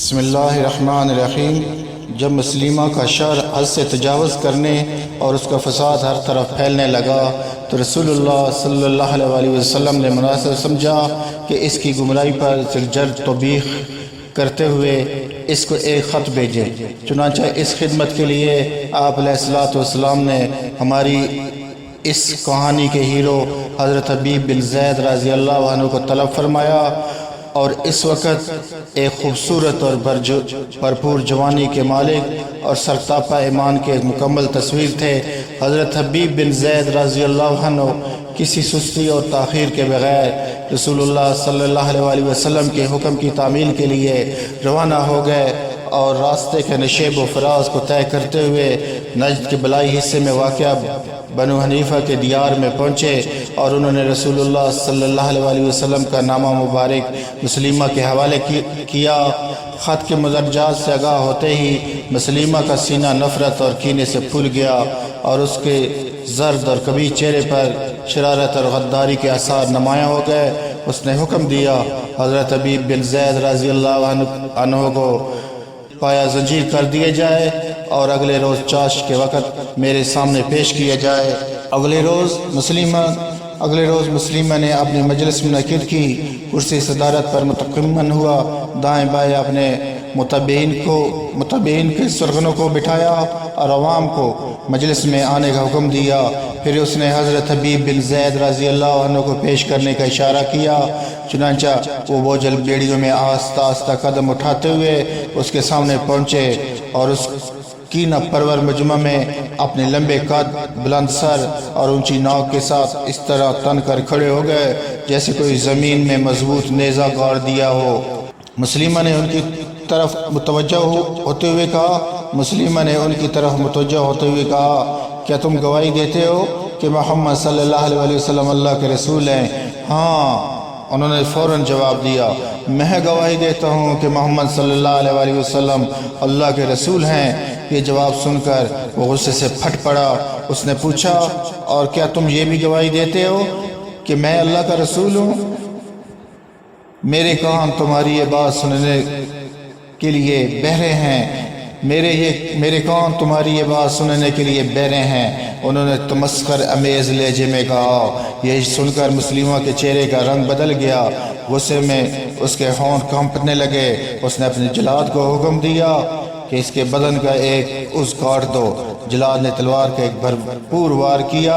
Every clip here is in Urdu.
بسم اللہ الرحمن الرحیم۔ جب مسلمہ کا شر حد سے تجاوز کرنے اور اس کا فساد ہر طرف پھیلنے لگا تو رسول اللہ صلی اللہ علیہ وسلم نے مناسب سمجھا کہ اس کی گمراہی پر زجر توبیخ کرتے ہوئے اس کو ایک خط بھیجے۔ چنانچہ اس خدمت کے لیے آپ علیہ الصلوۃ والسلام نے ہماری اس کہانی کے ہیرو حضرت حبیب بن زید رضی اللہ عنہ کو طلب فرمایا، اور اس وقت ایک خوبصورت اور بھرپور جوانی کے مالک اور سرتاپا ایمان کے ایک مکمل تصویر تھے۔ حضرت حبیب بن زید رضی اللہ عنہ کسی سستی اور تاخیر کے بغیر رسول اللہ صلی اللہ علیہ وسلم کے حکم کی تعمیل کے لیے روانہ ہو گئے اور راستے کے نشیب و فراز کو طے کرتے ہوئے نجد کے بلائی حصے میں واقع بنو حنیفہ کے دیار میں پہنچے، اور انہوں نے رسول اللہ صلی اللہ علیہ وسلم کا نامہ مبارک مسلمہ کے حوالے کیا۔ خط کے مدرجات سے آگاہ ہوتے ہی مسلمہ کا سینہ نفرت اور کینے سے پھول گیا، اور اس کے زرد اور کبھی چہرے پر شرارت اور غداری کے آثار نمایاں ہو گئے۔ اس نے حکم دیا حضرت حبیب بن زید رضی اللہ عنہ کو پایا زنجیر کر دیے جائے اور اگلے روز چاش کے وقت میرے سامنے پیش کیا جائے۔ اگلے روز مسلمہ نے اپنی مجلس منعقد کی، کرسی صدارت پر متقمن ہوا، دائیں بائیں اپنے متبعین کے سرغنوں کو بٹھایا اور عوام کو مجلس میں آنے کا حکم دیا۔ پھر اس نے حضرت حبیب بن زید رضی اللہ عنہ کو پیش کرنے کا اشارہ کیا۔ چنانچہ وہ بوجھل بیڑیوں میں آہستہ آہستہ قدم اٹھاتے ہوئے اس کے سامنے پہنچے، اور اس کینہ پرور مجمع میں اپنے لمبے قد، بلند سر اور اونچی ناک کے ساتھ اس طرح تن کر کھڑے ہو گئے جیسے کوئی زمین میں مضبوط نیزہ گاڑ دیا ہو۔ مسلمہ نے ان کی طرف متوجہ ہوتے ہوئے کہا، کیا تم گواہی دیتے ہو کہ محمد صلی اللہ علیہ وسلم اللہ کے رسول ہیں؟ ہاں، انہوں نے فوراً جواب دیا، میں گواہی دیتا ہوں کہ محمد صلی اللہ علیہ وسلم اللہ کے رسول ہیں۔ یہ جواب سن کر وہ غصے سے پھٹ پڑا۔ اس نے پوچھا، اور کیا تم یہ بھی گواہی دیتے ہو کہ میں اللہ کا رسول ہوں؟ میرے کان تمہاری یہ بات سننے کے لیے بہرے ہیں، میرے کان تمہاری یہ بات سننے کے لیے بہرے ہیں۔ انہوں نے تمسخر امیز لہجے میں کہا۔ یہ سن کر مسلمہ کے چہرے کا رنگ بدل گیا، غصے میں اس کے ہونٹ کانپنے لگے۔ اس نے اپنے جلاد کو حکم دیا کہ اس کے بدن کا ایک عضو کاٹ دو۔ جلاد نے تلوار کا ایک بھرپور وار کیا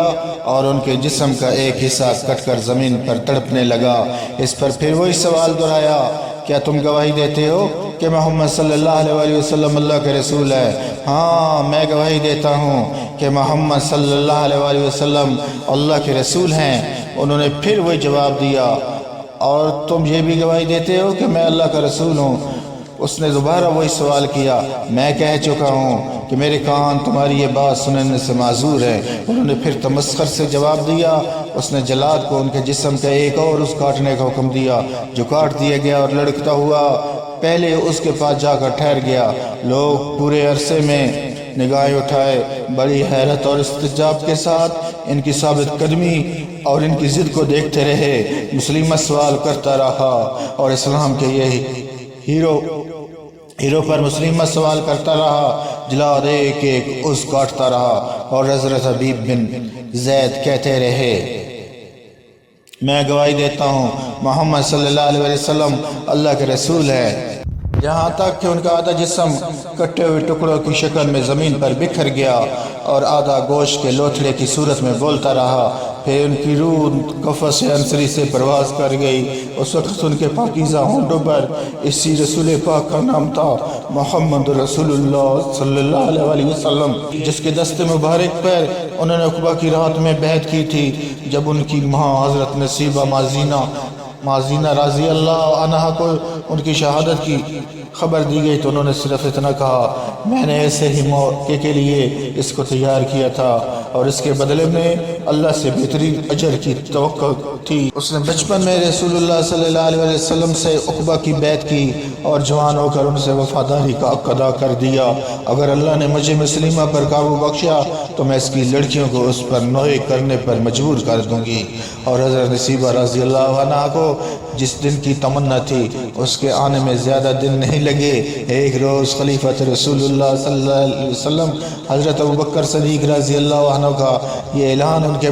اور ان کے جسم کا ایک حصہ کٹ کر زمین پر تڑپنے لگا۔ اس پر پھر وہی سوال دہرایا، کیا تم گواہی دیتے ہو کہ محمد صلی اللہ علیہ وسلم اللہ کے رسول ہے؟ ہاں، میں گواہی دیتا ہوں کہ محمد صلی اللہ علیہ وسلم اللہ کے رسول ہیں۔ انہوں نے پھر وہی جواب دیا، اور تم یہ بھی گواہی دیتے ہو کہ میں اللہ کا رسول ہوں؟ اس نے دوبارہ وہی سوال کیا، میں کہہ چکا ہوں کہ میرے کان تمہاری یہ بات سننے سے معذور ہیں۔ انہوں نے پھر تمسخر سے جواب دیا۔ اس نے جلاد کو ان کے جسم کا ایک اور عضو کاٹنے کا حکم دیا، جو کاٹ دیا گیا اور لڑکتا ہوا پہلے اس کے پاس جا کر ٹھہر گیا۔ لوگ پورے عرصے میں نگاہیں اٹھائے بڑی حیرت اور استعجاب کے ساتھ ان کی ثابت قدمی اور ان کی ضد کو دیکھتے رہے۔ مسلمہ سوال کرتا رہا اور اسلام کے یہ ہیرو پر مسلمہ سوال کرتا رہا۔ جلاد ایک ایک عضو کاٹتا رہا اور حضرت حبیب بن زید کہتے رہے، میں گواہی دیتا ہوں محمد صلی اللہ علیہ وسلم اللہ کے رسول ہے، یہاں تک کہ ان کا آدھا جسم کٹے ہوئے ٹکڑوں کی شکل میں زمین پر بکھر گیا اور آدھا گوشت کے لوتھڑے کی صورت میں بولتا رہا۔ پھر ان کی روح قفس عنصری سے پرواز کر گئی۔ اس وقت ان کے پاکیزہ ہونٹوں پر اسی رسول پاک کا نام تھا، محمد رسول اللہ صلی اللہ علیہ وسلم، جس کے دست مبارک پر انہوں نے عقبہ کی رات میں بیعت کی تھی۔ جب ان کی ماں حضرت نصیبہ مازینہ رضی اللہ عنہا کو ان کی شہادت کی خبر دی گئی تو انہوں نے صرف اتنا کہا، میں نے ایسے ہی موقع کے لیے اس کو تیار کیا تھا اور اس کے بدلے میں اللہ سے بہترین اجر کی توقع تھی۔ اس نے بچپن میں رسول اللہ صلی اللہ علیہ وسلم سے عقبہ کی بیعت کی اور جوان ہو کر ان سے وفاداری کا حق ادا کر دیا۔ اگر اللہ نے مجھے مسلمہ پر قابو بخشا تو میں اس کی لڑکیوں کو اس پر نوحہ کرنے پر مجبور کر دوں گی۔ اور حضرت نصیبہ رضی اللہ عنہ کو جس دن کی تمنا تھی اس کے آنے میں زیادہ دن نہیں نہیں لگے۔ ایک روز خلیفۃ رسول اللہ صلی اللہ علیہ وسلم حضرت ابوبکر صدیق رضی اللہ عنہ کا یہ اعلان ان کے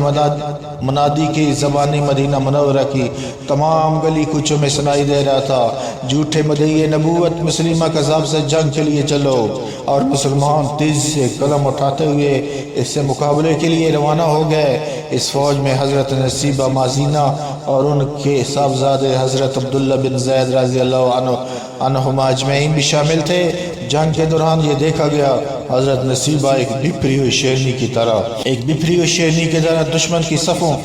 منادی کی زبان مدینہ منورہ کی تمام گلی کوچوں میں سنائی دے رہا تھا، جھوٹے مدعی نبوت مسلمہ کذاب سے جنگ کے لیے چلو، اور مسلمان تیزی سے قدم اٹھاتے ہوئے اس سے مقابلے کے لیے روانہ ہو گئے۔ اس فوج میں حضرت نصیبہ مازینہ اور ان کے صاحبزادے حضرت عبداللہ بن زید رضی اللہ عنہما اجمعین بھی شامل تھے۔ جنگ کے دوران یہ دیکھا گیا حضرت نصیبہ ایک بپھری ہوئی شیرنی کی طرح دشمن کی صفوں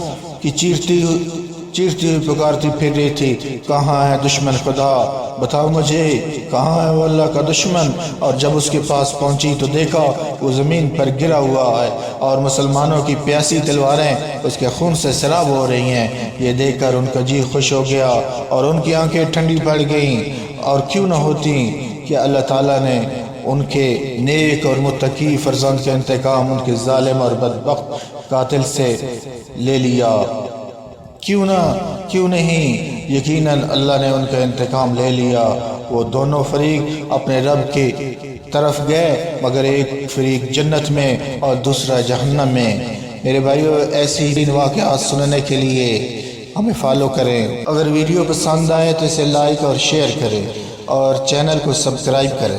کی چیرتی ہوئی پکارتی پھر رہی تھی، کہاں ہے دشمن خدا، بتاؤ مجھے کہاں ہے وہ اللہ کا دشمن۔ اور جب اس کے پاس پہنچی تو دیکھا وہ زمین پر گرا ہوا ہے اور مسلمانوں کی پیاسی تلواریں اس کے خون سے سراب ہو رہی ہیں۔ یہ دیکھ کر ان کا جی خوش ہو گیا اور ان کی آنکھیں ٹھنڈی پڑ گئیں، اور کیوں نہ ہوتی کہ اللہ تعالیٰ نے ان کے نیک اور متقی فرزند کا انتقام ان کے ظالم اور بدبخت قاتل سے لے لیا۔ کیوں نہیں، یقیناً اللہ نے ان کا انتقام لے لیا۔ وہ دونوں فریق اپنے رب کی طرف گئے، مگر ایک فریق جنت میں اور دوسرا جہنم میں۔ میرے بھائیو، ایسی ہی واقعات سننے کے لیے ہمیں فالو کریں۔ اگر ویڈیو پسند آئے تو اسے لائک اور شیئر کریں اور چینل کو سبسکرائب کریں۔